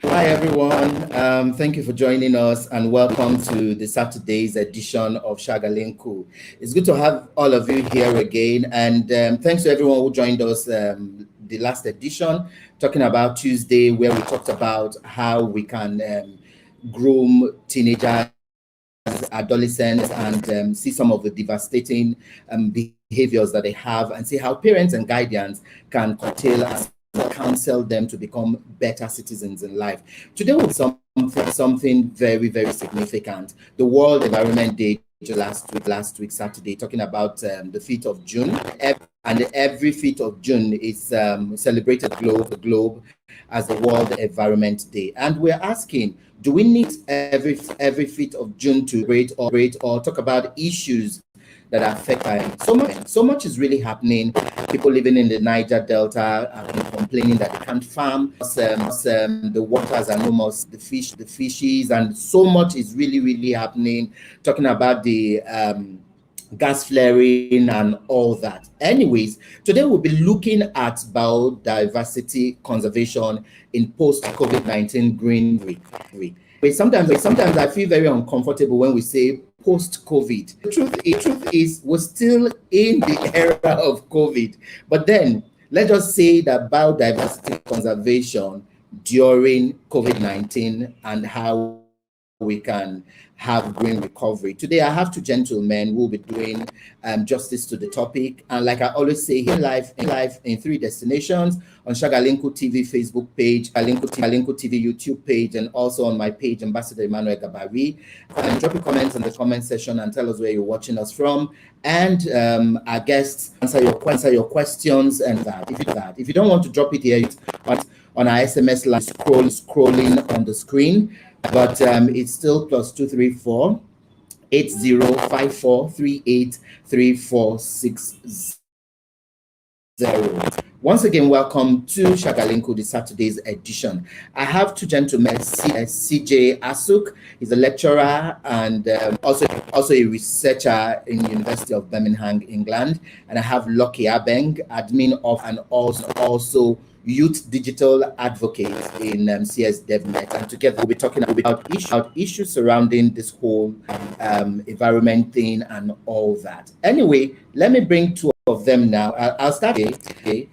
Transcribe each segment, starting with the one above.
Hi, everyone. Thank you for joining us and welcome to the Saturday's edition of Shagalinku. It's good to have all of you here again. And thanks to everyone who joined us the last edition, talking about Tuesday, where we talked about how we can groom teenagers, adolescents, and see some of the devastating behaviors that they have and see how parents and guardians can curtail and counsel them to become better citizens in life. Today will be something very, very significant. The World Environment Day last week Saturday, talking about the 5th of June, and every 5th of June is celebrated the globe as the World Environment Day. And we're asking, do we need every 5th of June to rate or talk about issues that affect so much is really happening. People living in the Niger Delta have been complaining that they can't farm. The waters are no more, the fishes, and so much is really happening. Talking about the gas flaring and all that. Anyways, today we'll be looking at biodiversity conservation in post-COVID-19 greenery. Sometimes I feel very uncomfortable when we say post-COVID. The truth is we're still in the era of COVID. But then let's just say that biodiversity conservation during COVID-19 and how we can have green recovery. Today, I have two gentlemen who will be doing justice to the topic. And like I always say, here live in 3 destinations: on Shagalinku TV Facebook page, Shagalinku TV YouTube page, and also on my page, Ambassador Emmanuel Gabari. Drop your comments in the comment section and tell us where you're watching us from. And our guests answer your questions and that. If you don't want to drop it here, it's on our SMS line scrolling on the screen. But it's still +234 8054383460. Once again, welcome to Shagalinku, the Saturday's edition. I have two gentlemen, Sijeh Asuk. He's a lecturer and also a researcher in the University of Birmingham, England. And I have Lucky Abeng, admin of and also youth digital advocate in CSDevNet, and together we'll be talking about issues surrounding this whole environment thing and all that. Anyway, let me bring two of them now. I'll start today.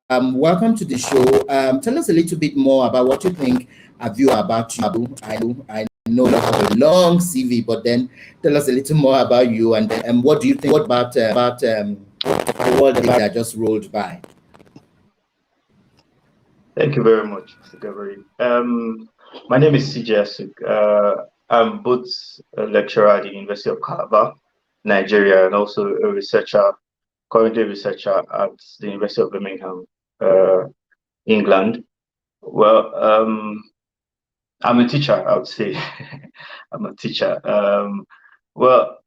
Welcome to the show. Tell us a little bit more about what you think a view about you. I know you have a long CV, but then tell us a little more about you, and then what do you think about the world that just rolled by? Thank you very much, Mr. Gabari. My name is Sijeh Asuk. I'm both a lecturer at the University of Calabar, Nigeria, and also currently a researcher at the University of Birmingham, England. Well, I'm a teacher, I would say. I'm a teacher. Well,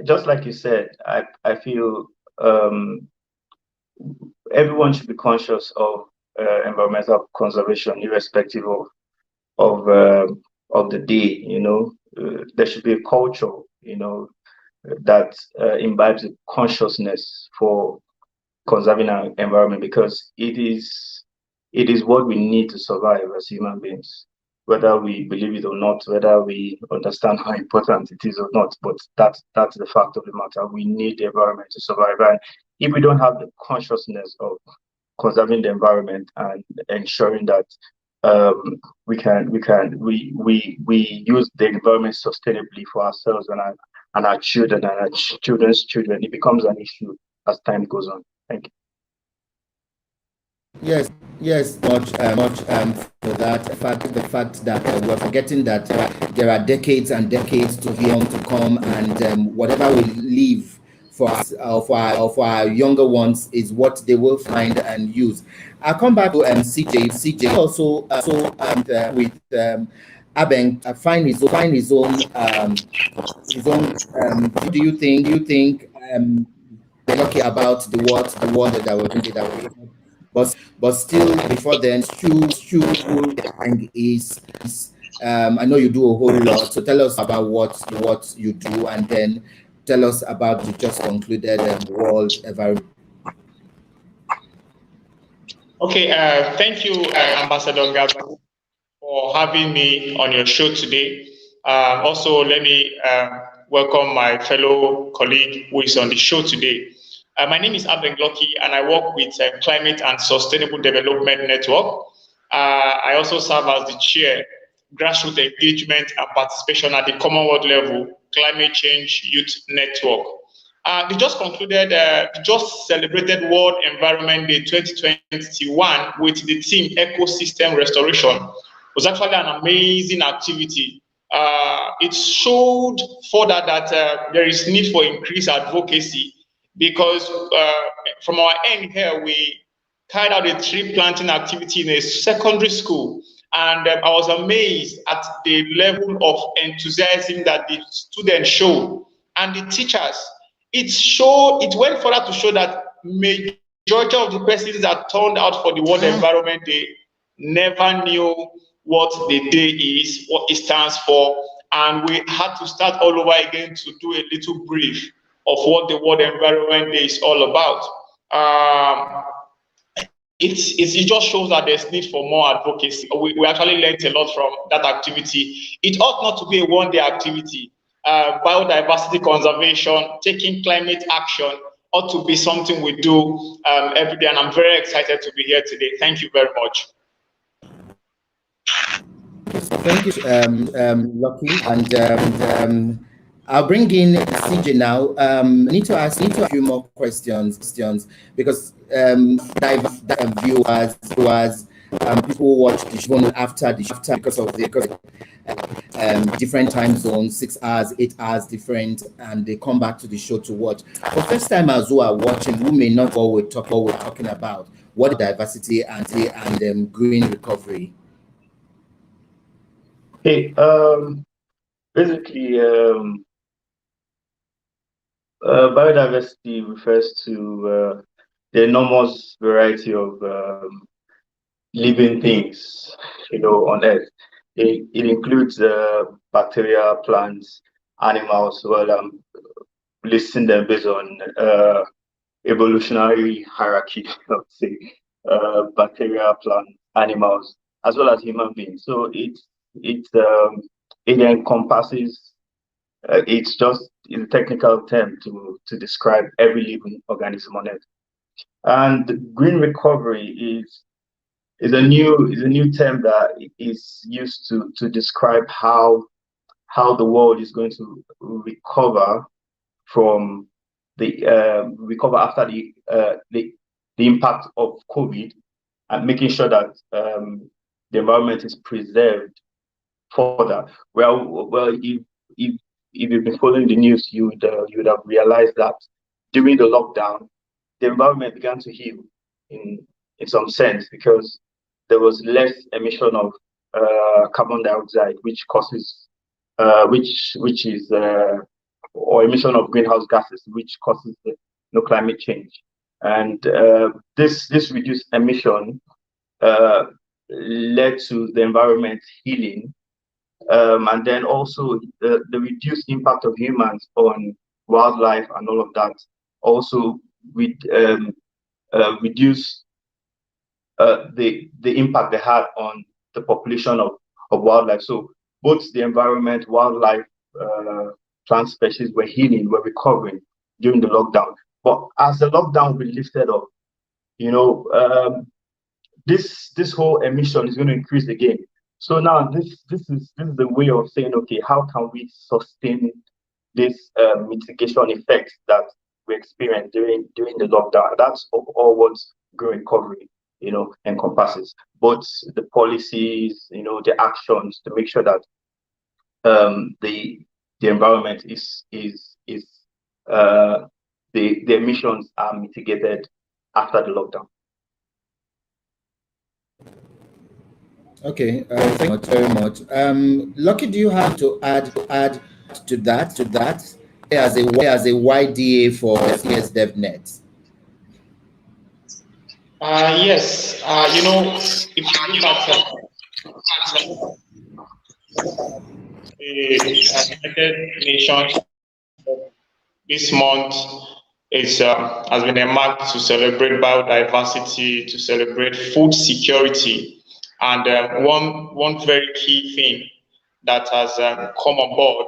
just like you said, I feel everyone should be conscious of environmental conservation, irrespective of the day. There should be a culture, that imbibes a consciousness for conserving our environment, because it is what we need to survive as human beings, whether we believe it or not, whether we understand how important it is or not. But that's the fact of the matter. We need the environment to survive, and if we don't have the consciousness of conserving the environment and ensuring that we use the environment sustainably for ourselves and our children and our children's children, it becomes an issue as time goes on. Thank you. Yes, much for that. The fact that we're forgetting that there are decades and decades to come, and whatever we leave for our younger ones is what they will find and use. I'll come back to Cj. Cj also with Abeng find his own. Do you think they're lucky about the world that we're doing that way? But still, before then, is I know you do a whole lot. So tell us about what you do, and then tell us about the just concluded World Environment. Okay, thank you, Ambassador Gabari. for having me on your show today. Also, let me welcome my fellow colleague who is on the show today. My name is Abeng and I work with Climate and Sustainable Development Network. I also serve as the chair, Grassroots Engagement and Participation at the Commonwealth level, Climate Change Youth Network. They just concluded, just celebrated World Environment Day 2021 with the theme Ecosystem Restoration. It was actually an amazing activity. It showed further that there is need for increased advocacy because from our end here, we carried out a tree planting activity in a secondary school. And I was amazed at the level of enthusiasm that the students showed and the teachers. It went further to show that majority of the persons that turned out for the World Environment Day never knew what the day is, what it stands for, and we had to start all over again to do a little brief of what the World Environment Day is all about. It just shows that there's need for more advocacy. We actually learned a lot from that activity. It ought not to be a one-day activity. Biodiversity conservation, taking climate action ought to be something we do every day, and I'm very excited to be here today. Thank you very much. Thank you, Lucky, and I'll bring in Sijeh now. I need to ask a few more questions because viewers, people who watch the show after because of the different time zones, 6 hours, 8 hours different, and they come back to the show to watch. For first timers who are watching, who may not know what we're talking about, what diversity and green recovery. Hey, basically, biodiversity refers to the enormous variety of living things, on Earth. It includes bacteria, plants, animals. Well, I'm listing them based on evolutionary hierarchy, I would say. Bacteria, plants, animals, as well as human beings. So it encompasses. It's a technical term to describe every living organism on Earth. And green recovery is a new term that is used to describe how the world is going to recover from recover after the impact of COVID, and making sure that the environment is preserved further. Well, if you've been following the news, you would have realized that during the lockdown, the environment began to heal in some sense, because there was less emission of carbon dioxide, which causes or emission of greenhouse gases, which causes climate change. And this reduced emission led to the environment healing, and then also the reduced impact of humans on wildlife and all of that also reduce the impact they had on the population of wildlife. So both the environment, wildlife, plant species were healing, were recovering during the lockdown. But as the lockdown will be lifted up, this whole emission is going to increase again. So now this is the way of saying, okay, how can we sustain this mitigation effects that we experienced during the lockdown? That's all what green recovery encompasses. Both the policies, the actions to make sure that the environment the emissions are mitigated after the lockdown. Okay, thank you very much. Lucky, do you have to add to that as a YDA for CSDevNet? Yes, if you look at the United Nations this month, has been a mark to celebrate biodiversity, to celebrate food security. And one very key thing that has come on board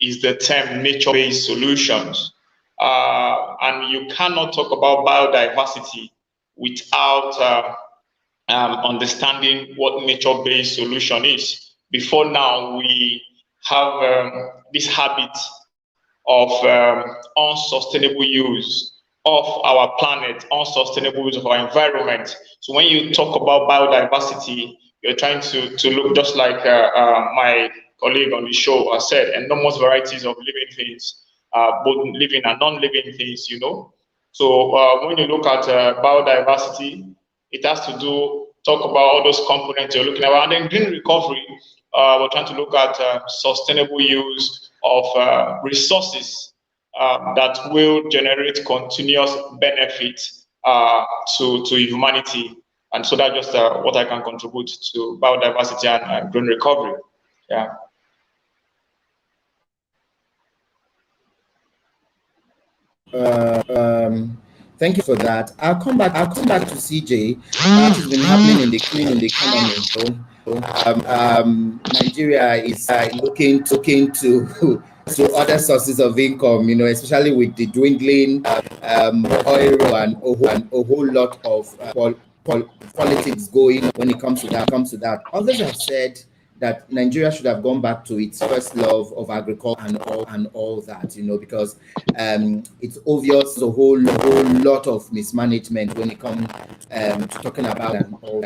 is the term nature-based solutions. And you cannot talk about biodiversity without understanding what nature-based solution is. Before now, we have this habit of unsustainable use of our planet, unsustainable use of our environment. So when you talk about biodiversity, you're trying to look just like my colleague on the show has said, enormous varieties of living things, both living and non-living things, you know. So when you look at biodiversity, it has to talk about all those components you're looking at. And then green recovery, we're trying to look at sustainable use of resources that will generate continuous benefit to humanity. And so that's just what I can contribute to biodiversity and green recovery. Yeah. Thank you for that. I'll come back to Sijeh. What has been happening in the economy? Nigeria is looking to other sources of income, you know, especially with the dwindling oil and a whole lot of politics going when it comes to that. Others have said that Nigeria should have gone back to its first love of agriculture and all that, you know, because it's obvious a whole lot of mismanagement when it comes to talking about and all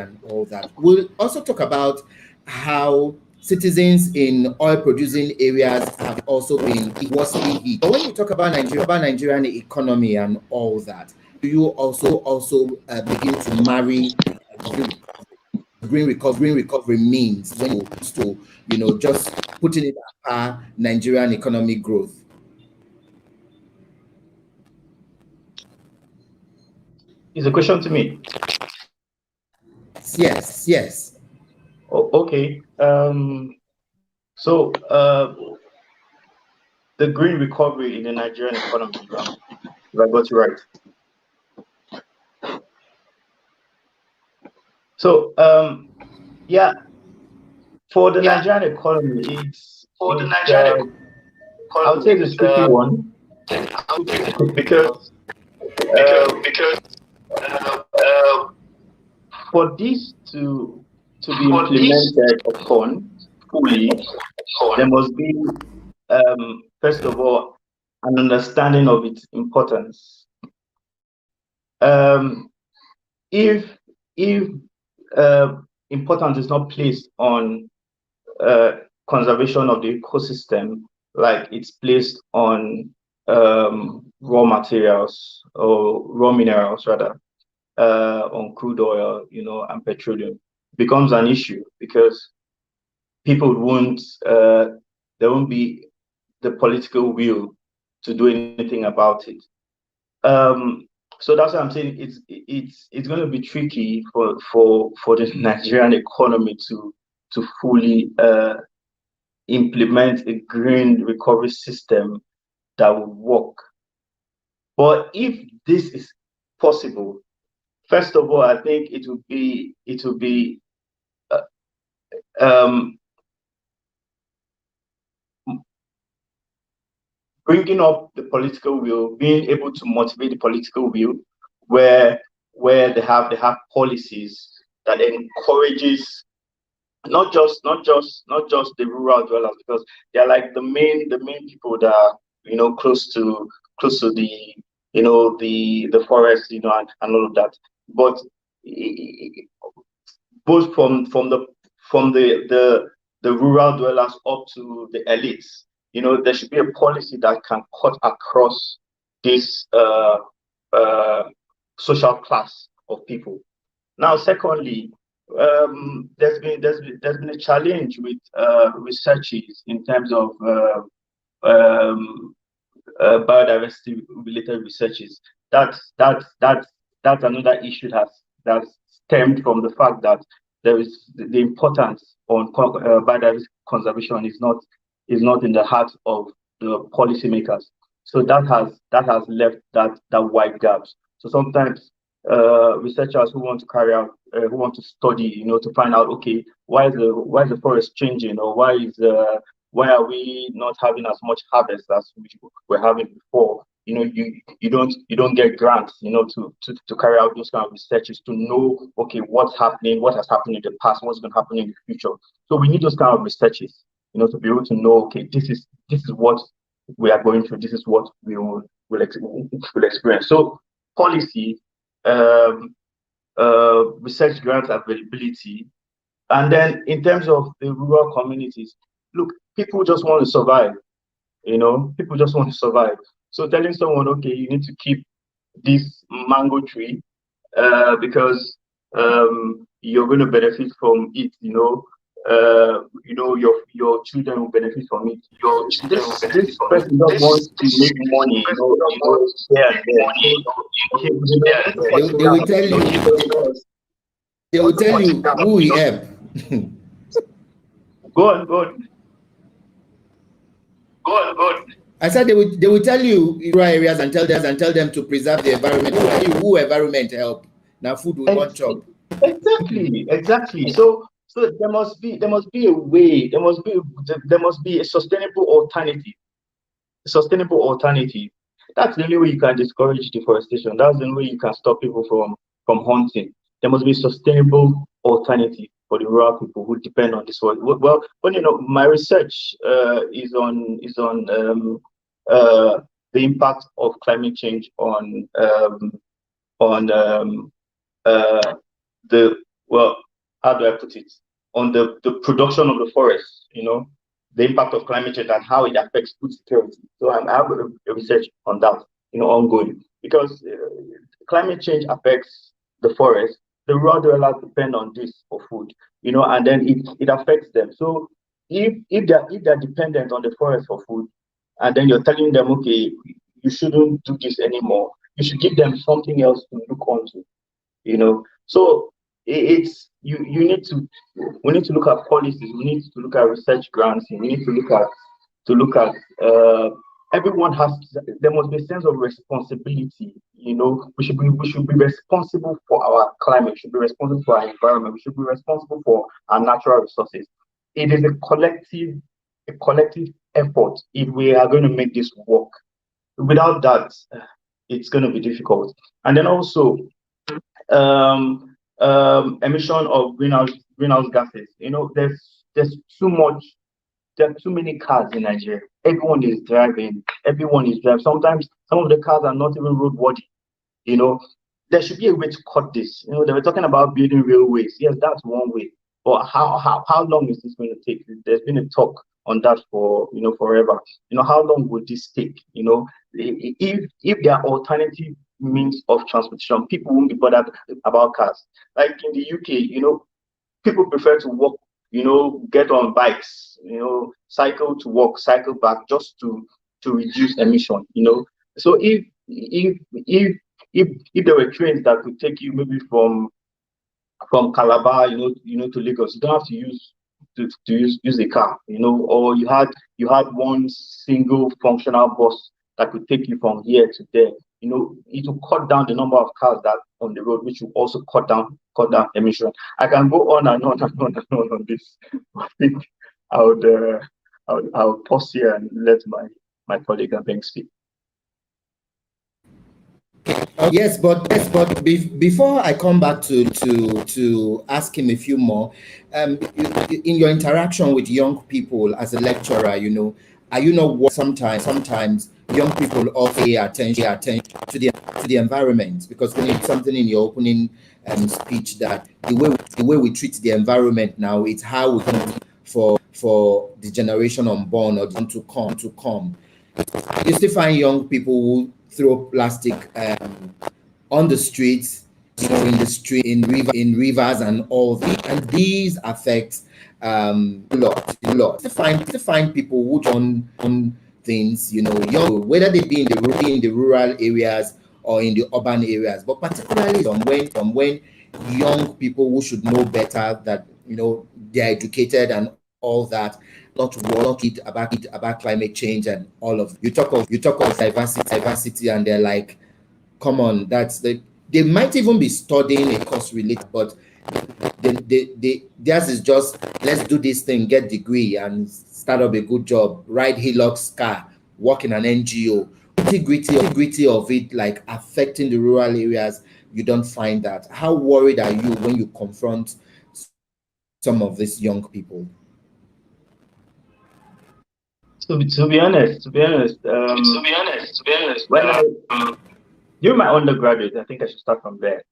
that. We'll also talk about how citizens in oil-producing areas have also been worstly hit. But when you talk about Nigerian economy and all that, do you also begin to marry green recovery means when it comes to, you know, just putting it at par Nigerian economic growth? Is a question to me? Yes. Oh, okay. So the green recovery in the Nigerian economy, if I got you right. So yeah, for the Nigerian economy, I would say it's a tricky one because for this to be implemented upon fully, there must be first of all an understanding of its importance. If importance is not placed on conservation of the ecosystem, like it's placed on raw materials or raw minerals rather, on crude oil, you know, and petroleum, becomes an issue because people there won't be the political will to do anything about it. So that's what I'm saying. It's going to be tricky for the Nigerian economy to fully implement a green recovery system that will work. But if this is possible, first of all, I think it will be bringing up the political will, being able to motivate the political will, where they have policies that encourages not just the rural dwellers, because they're like the main people that are, you know, close to the, you know, the forest, you know, and all of that. But both from the rural dwellers up to the elites, you know, there should be a policy that can cut across this social class of people. Now, secondly, there's been a challenge with researches in terms of biodiversity related researches. That's another issue that's stemmed from the fact that there is the importance on biodiversity conservation is not in the heart of the policymakers. So that has left that wide gaps. So sometimes researchers who want to carry out, who want to study, to find out, okay, why is the forest changing, or why are we not having as much harvest as we were having before? You don't get grants, to carry out those kind of researches to know, okay, what's happening, what has happened in the past, what's going to happen in the future. So we need those kind of researches, to be able to know, okay, this is what we are going through, this is what we will experience. So policy, research grant availability, and then in terms of the rural communities, look, people just want to survive. People just want to survive. So telling someone, okay, you need to keep this mango tree because you're going to benefit from it. Your children will benefit from it. This person just wants to make money. They will tell you. They will tell you who we help. Go on. I said they will tell you rural areas and tell them to preserve the environment. They will tell you who environment help. Now food will not chop. Exactly. So there must be a way. There must be a sustainable alternative. That's the only way you can discourage deforestation. That's the only way you can stop people from hunting. There must be a sustainable alternative for the rural people who depend on this world. Well, my research is on the impact of climate change on how do I put it? On the production of the forest, the impact of climate change and how it affects food security. So I have a research on that, ongoing, because climate change affects the forest. The rural dwellers depend on this for food, and then it affects them. So if they're dependent on the forest for food, and then you're telling them, okay, you shouldn't do this anymore, you should give them something else to look onto, So we need to look at policies, we need to look at research grants, we need to look at everyone there must be a sense of responsibility. We should be responsible for our climate, we should be responsible for our environment, we should be responsible for our natural resources. It is a collective effort if we are going to make this work. Without that, it's going to be difficult. And then also emission of greenhouse gases. There's too much. There are too many cars in Nigeria. Everyone is driving. Sometimes some of the cars are not even roadworthy. There should be a way to cut this. They were talking about building railways. Yes, that's one way. But how long is this going to take? There's been a talk on that for forever. How long would this take? If there are alternative means of transportation, people won't be bothered about cars. Like in the UK, people prefer to walk, get on bikes, cycle to work, cycle back, just to reduce emission, So if there were trains that could take you maybe from Calabar, to Lagos, you don't have to use a car, or you had one single functional bus that could take you from here to there. It will cut down the number of cars that on the road, which will also cut down emission. I can go on and on and on and on this. I think I'll pause here and let my colleague Abeng speak. Yes, but before I come back to ask him a few more, in your interaction with young people as a lecturer, what sometimes young people also pay attention to the environment, because when it's something in your opening speech that the way we treat the environment now, it's how we can for the generation unborn or to come. You still find young people who throw plastic on the streets, in rivers and all that, and these affect a lot. To find people who on things, young, whether they be in the rural areas or in the urban areas, but particularly from when young people who should know better, that they're educated and all that, not worried about climate change and all of you talk of diversity, and they're like, come on, They might even be studying a course related, but theirs is just, let's do this thing, get degree and start up a good job, ride Hilux car, work in an NGO. Nitty-gritty of it, like affecting the rural areas, you don't find that. How worried are you when you confront some of these young people? To be honest, when you're my undergraduate, I think I should start from there,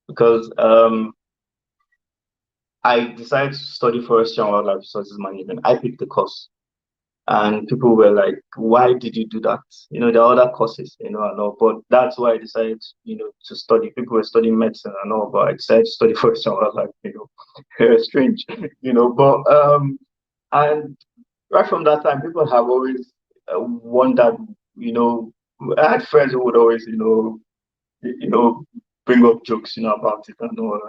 because I decided to study forestry and wildlife resources management. I picked the course, and people were like, "Why did you do that?" You know, there are other courses, you know, and all, but that's why I decided, you know, to study. People were studying medicine and all, but I decided to study forestry and wildlife. You know, strange, you know, but and right from that time, people have always wondered, you know, I had friends who would always, bring up jokes, you know, about it and all,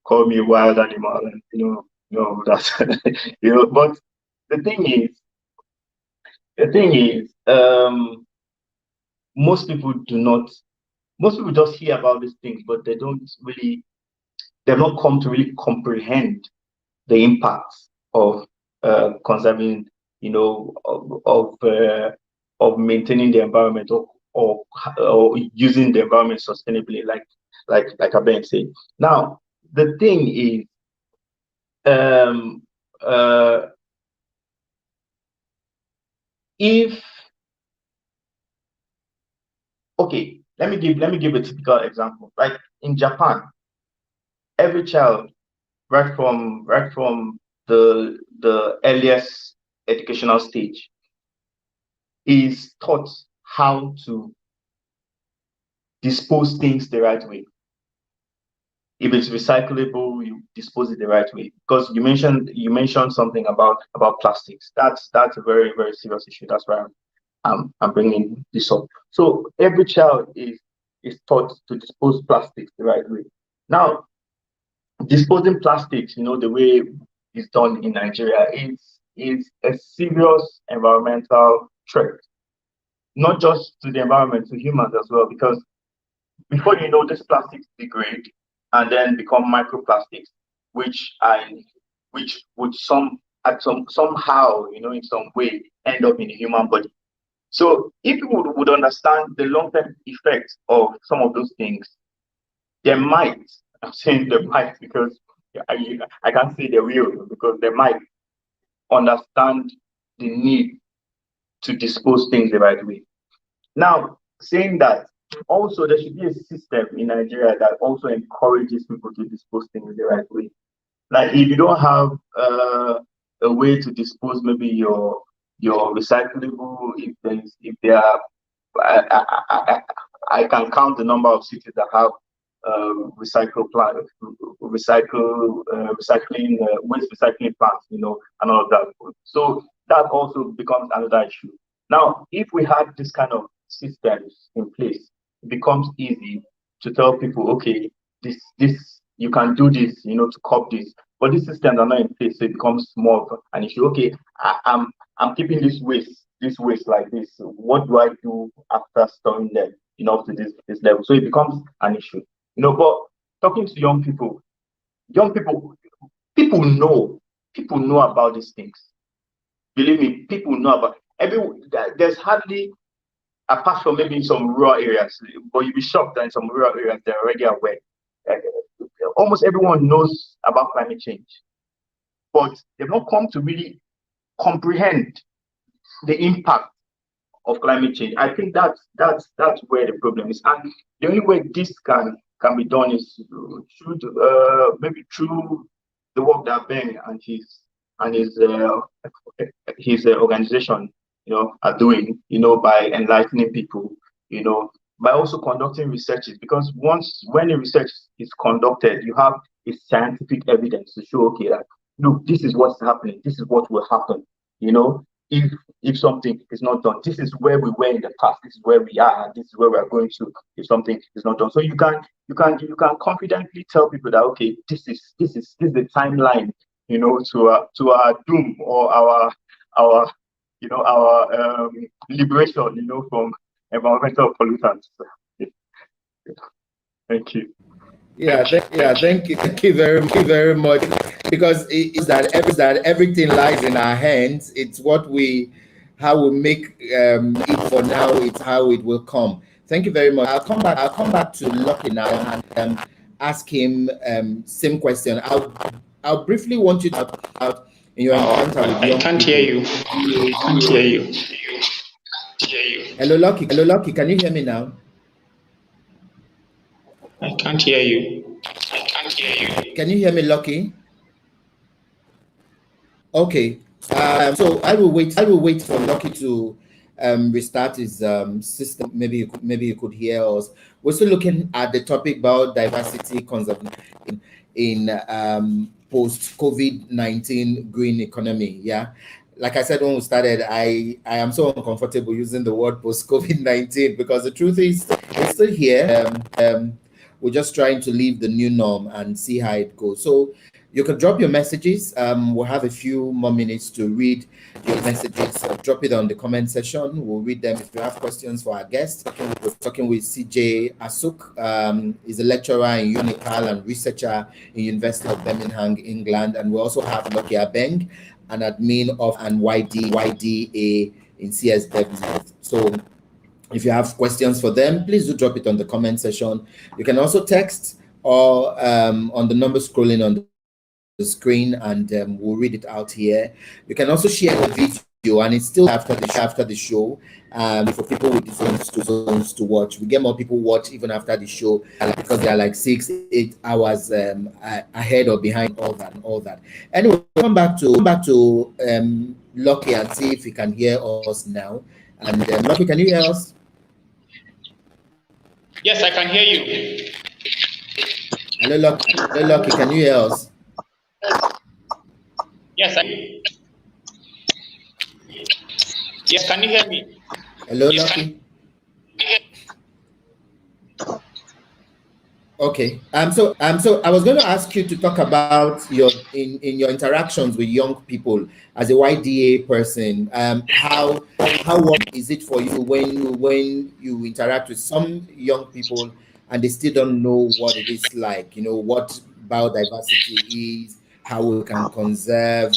call me a wild animal, and that, But the thing is, the thing is, most people do not. Most people just hear about these things, but they don't really. They've not come to really comprehend the impacts of conserving, of maintaining the environment, or using the environment sustainably, like Abeng said. Now, the thing is, if okay, let me give a typical example. Like in Japan, every child, right from the earliest educational stage, is taught how to dispose things the right way. If it's recyclable, you dispose it the right way. Because you mentioned something about plastics. That's a very, very serious issue. That's why I'm bringing this up. So every child is taught to dispose plastics the right way. Now, disposing plastics, the way it's done in Nigeria, is a serious environmental threat, not just to the environment, to humans as well. Because before you know, these plastics degrade and then become microplastics, which would somehow, in some way, end up in the human body. So if people would understand the long-term effects of some of those things, they might. I'm saying they might because I can't say they will, because they might understand the need to dispose things the right way. Now, saying that, also there should be a system in Nigeria that also encourages people to dispose things the right way. Like if you don't have a way to dispose maybe your recyclable, if there are, I can count the number of cities that have recycling waste recycling plants, and all of that. So that also becomes another issue. Now, if we had this kind of systems in place, it becomes easy to tell people, okay, this you can do this, to curb this. But these systems are not in place, so it becomes more of an issue. Okay, I'm keeping this waste like this. What do I do after storing them, up to this level? So it becomes an issue. But talking to young people, people know about these things. Believe me, people know about there's hardly, apart from maybe in some rural areas, but you'll be shocked that in some rural areas they're already aware. Almost everyone knows about climate change, but they've not come to really comprehend the impact of climate change. I think that's where the problem is, and the only way this can be done is through maybe through the work that Ben and his organization, are doing, by enlightening people, by also conducting researches. Because when a research is conducted, you have a scientific evidence to show, okay, that look, this is what's happening, this is what will happen, if something is not done. This is where we were in the past, this is where we are, this is where we are going to if something is not done. So you can confidently tell people that, okay, this is the timeline, to our doom, or our liberation, from environmental pollutants. Thank you. Thank you very much. Because it's that everything lies in our hands. It's how we make it for now. It's how it will come. Thank you very much. I'll come back to Lucky now and ask him same question. I'll briefly want you to talk about in your encounter with young I can't people. hear you. Can't hear you. Hello, Lucky. Can you hear me now? I can't hear you. Can you hear me, Lucky? Okay. So I will wait for Lucky to restart his system. Maybe you could hear us. We're still looking at the topic about diversity conservation in post COVID-19 green economy. Yeah. Like I said when we started, I am so uncomfortable using the word post COVID-19 because the truth is it's still here. We're just trying to leave the new norm and see how it goes. So you can drop your messages. We'll have a few more minutes to read your messages. Drop it on the comment section. We'll read them. If you have questions for our guest, we're talking with Sijeh Asuk. He's a lecturer in UNICAL and researcher in University of Birmingham, England. And we also have Lucky Abeng, an admin of an YDA in CSDevNet. So if you have questions for them, please do drop it on the comment section. You can also text or on the number scrolling on the screen, and we'll read it out here. You can also share the video, and it's still after the show for people with zones to watch. We get more people watch even after the show because they are like 6-8 hours ahead or behind all that. Anyway, come back to Lucky and see if he can hear us now. And Lucky, can you hear us? Yes, I can hear you. Hello, Lucky, can you hear us? Yes, yes, can you hear me? Hello, Lucky. Okay. So I was going to ask you to talk about your interactions with young people as a YDA person. How is it for you when you interact with some young people and they still don't know what it is like? You know what biodiversity is, how we can conserve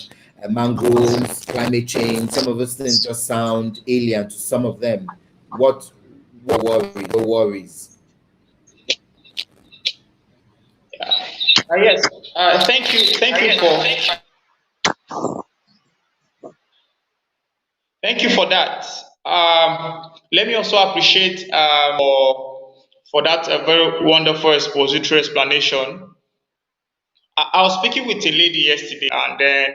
mangroves, climate change. Some of those things just sound alien to some of them. What worries? Yes. Thank you for that. Let me also appreciate for that very wonderful expository explanation. I was speaking with a lady yesterday, and then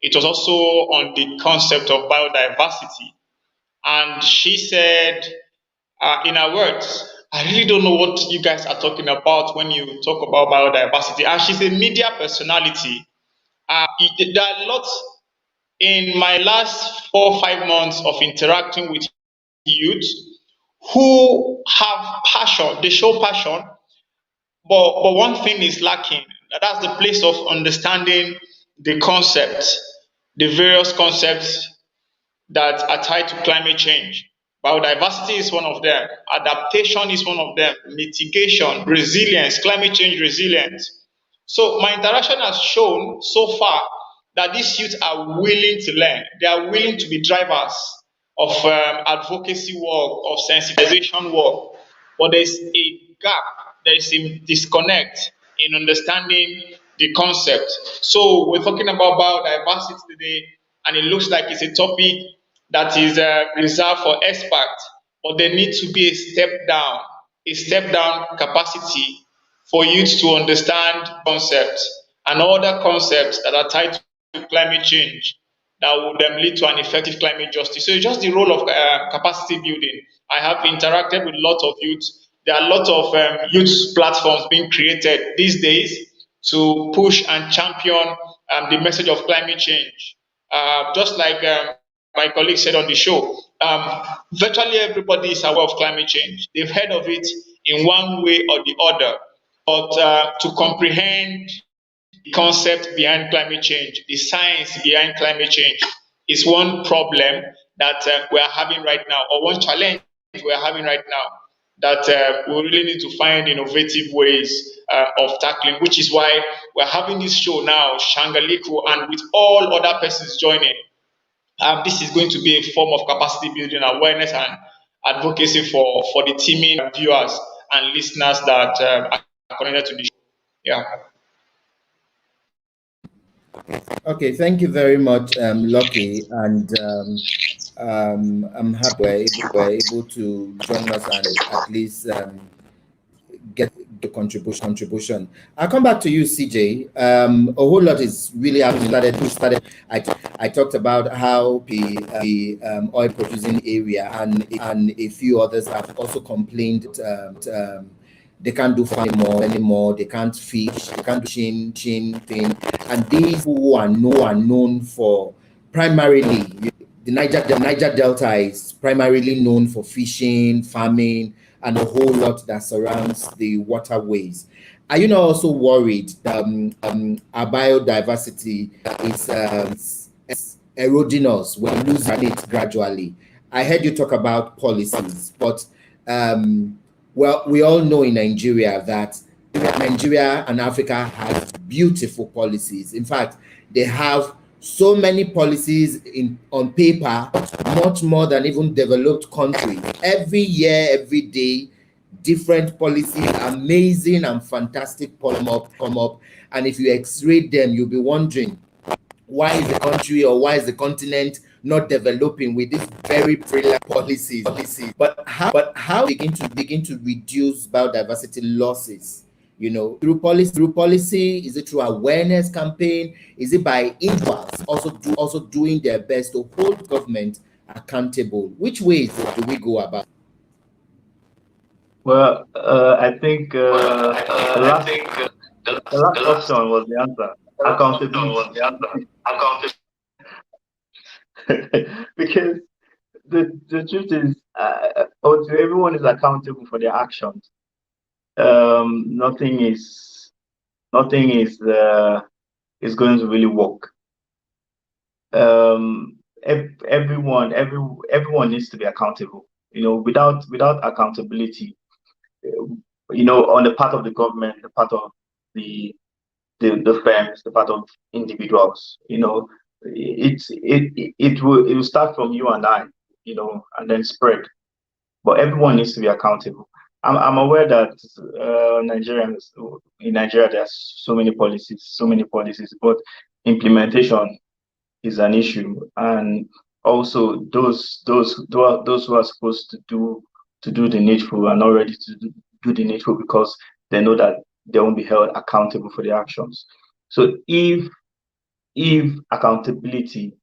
it was also on the concept of biodiversity, and she said, in her words, I really don't know what you guys are talking about when you talk about biodiversity. And she's a media personality. There are lots in my last 4 or 5 months of interacting with youth who have passion, they show passion, but one thing is lacking. That's the place of understanding the concepts, the various concepts that are tied to climate change. Biodiversity is one of them. Adaptation is one of them. Mitigation, resilience, climate change resilience. So my interaction has shown so far that these youth are willing to learn. They are willing to be drivers of advocacy work, of sensitization work. But there's a gap, there's a disconnect in understanding the concept. So we're talking about biodiversity today, and it looks like it's a topic that is reserved for experts, but there needs to be a step down capacity for youth to understand concepts and other concepts that are tied to climate change that would lead to an effective climate justice. So it's just the role of capacity building. I have interacted with a lot of youth. There are a lot of youth platforms being created these days to push and champion the message of climate change. Just like my colleague said on the show, virtually everybody is aware of climate change. They've heard of it in one way or the other. But to comprehend the concept behind climate change, the science behind climate change, is one problem that we are having right now, or one challenge we are having right now that we really need to find innovative ways of tackling, which is why we're having this show now, Shangaliku, and with all other persons joining. This is going to be a form of capacity building, awareness, and advocacy for the teaming viewers and listeners that are connected to the show. Yeah. Okay, thank you very much, Lucky, and I'm happy we're able to join us and at least get the contribution. I'll come back to you, Sijeh. A whole lot is really happening. I talked about how the oil producing area and a few others have also complained they can't do farming anymore. They can't fish. They can't do chin thing. And these who are known for primarily the Niger Delta is primarily known for fishing, farming, and a whole lot that surrounds the waterways. Are you not also worried that our biodiversity is eroding us? We're losing it gradually. I heard you talk about policies, but well, we all know in Nigeria that Nigeria and Africa have beautiful policies. In fact, they have so many policies on paper, much more than even developed countries. Every year, every day, different policies, amazing and fantastic come up. And if you x-ray them, you'll be wondering, why is the country or why is the continent not developing with these very brilliant policies? But how begin to reduce biodiversity losses? You know, through policy, is it through awareness campaign? Is it by individuals also doing their best to hold government accountable? Which ways do we go about? Well, I think the last option was the answer. Accountability. Because the truth is, everyone is accountable for their actions. Nothing is going to really work. Everyone needs to be accountable. You know, without accountability, you know, on the part of the government, the part of the firms, the part of individuals, you know, it will start from you and I, you know, and then spread. But everyone needs to be accountable. I'm aware that in Nigeria there's so many policies, but implementation is an issue, and also those who are supposed to do the needful are not ready to do the needful because they know that they won't be held accountable for their actions. So if accountability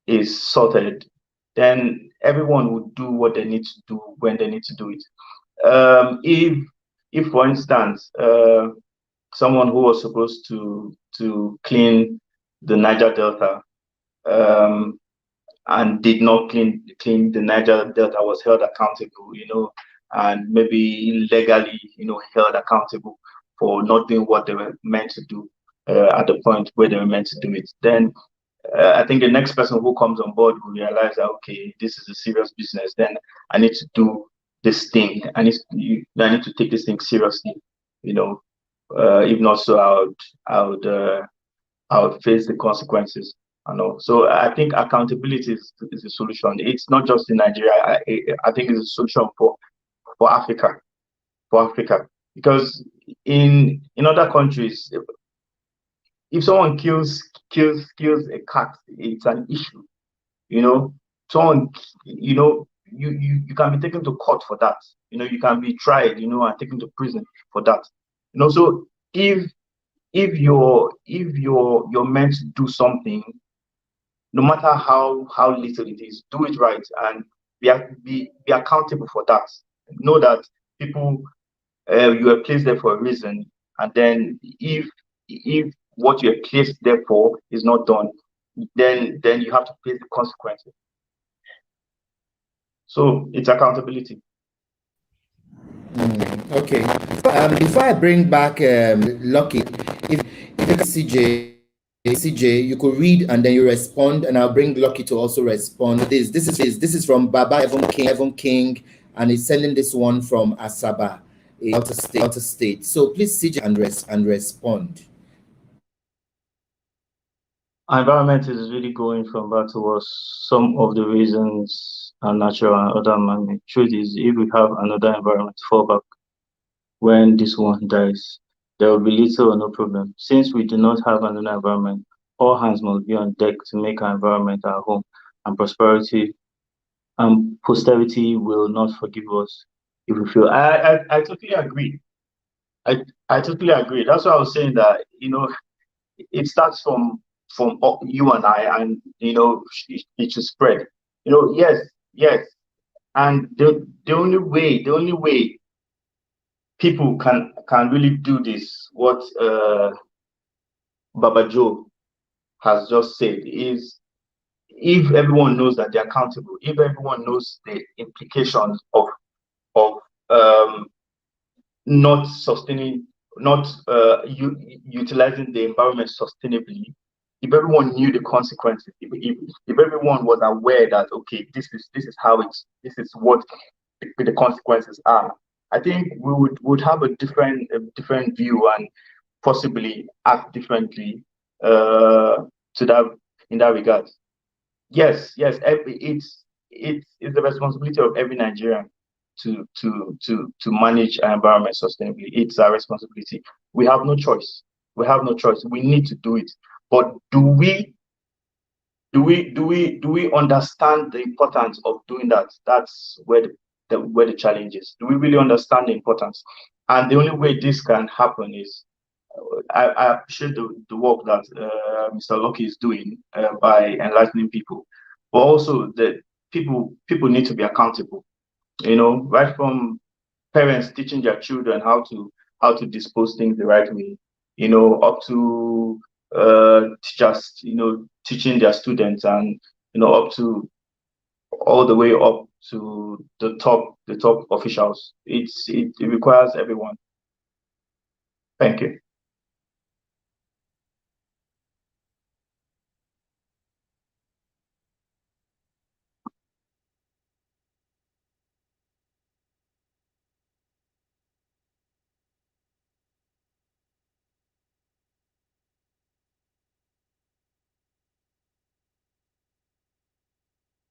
is sorted, then everyone will do what they need to do when they need to do it. If for instance, someone who was supposed to clean the Niger Delta and did not clean the Niger Delta was held accountable, you know, and maybe legally, you know, held accountable for not doing what they were meant to do at the point where they were meant to do it, then I think the next person who comes on board will realize that, okay, this is a serious business. Then I need to do this thing. I need to take this thing seriously. You know, if not so, I would face the consequences. I know. So I think accountability is a solution. It's not just in Nigeria. I think it's a solution for Africa, because in other countries, if someone kills a cat, it's an issue. You know, someone, you know, you can be taken to court for that. You know, you can be tried, you know, and taken to prison for that. You know, so if you're meant to do something, no matter how little it is, do it right and be accountable for that. Know that people, you are placed there for a reason, and then if what you are placed there for is not done, then you have to face the consequences. So it's accountability. Okay. Before I bring back Lucky, if Sijeh, you could read and then you respond, and I'll bring Lucky to also respond. This is from Baba Evan King, and he's sending this one from Asaba, outer state. So please, Sijeh, and respond. Our environment is really going from bad to worse. Some of the reasons are natural and other man-made. Truth is, if we have another environment to fall back when this one dies, there will be little or no problem. Since we do not have another environment, all hands must be on deck to make our environment our home, and prosperity and posterity will not forgive us if we fail. I totally agree. I totally agree. That's why I was saying that, it starts from you and I, and it should spread. Yes. And the only way people can really do this, what Baba Joe has just said, is if everyone knows that they're accountable, if everyone knows the implications of um, not sustaining, not utilizing the environment sustainably, if everyone knew the consequences, if everyone was aware that, okay, this is how this is what the consequences are, I think we would have a different view, and possibly act differently to that, in that regard. Yes, it's the responsibility of every Nigerian to manage our environment sustainably. It's our responsibility. We have no choice. We need to do it. But do we understand the importance of doing that? That's where the challenge is. Do we really understand the importance? And the only way this can happen is, I appreciate the work that Mr. Lucky is doing by enlightening people, but also the people need to be accountable. Right from parents teaching their children how to dispose things the right way, up to teachers, teaching their students, and up to all the way up to the top officials. It requires everyone. Thank you.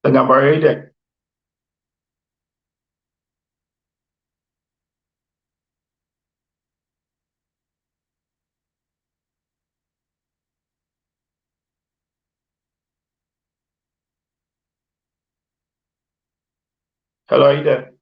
Hello, are you there?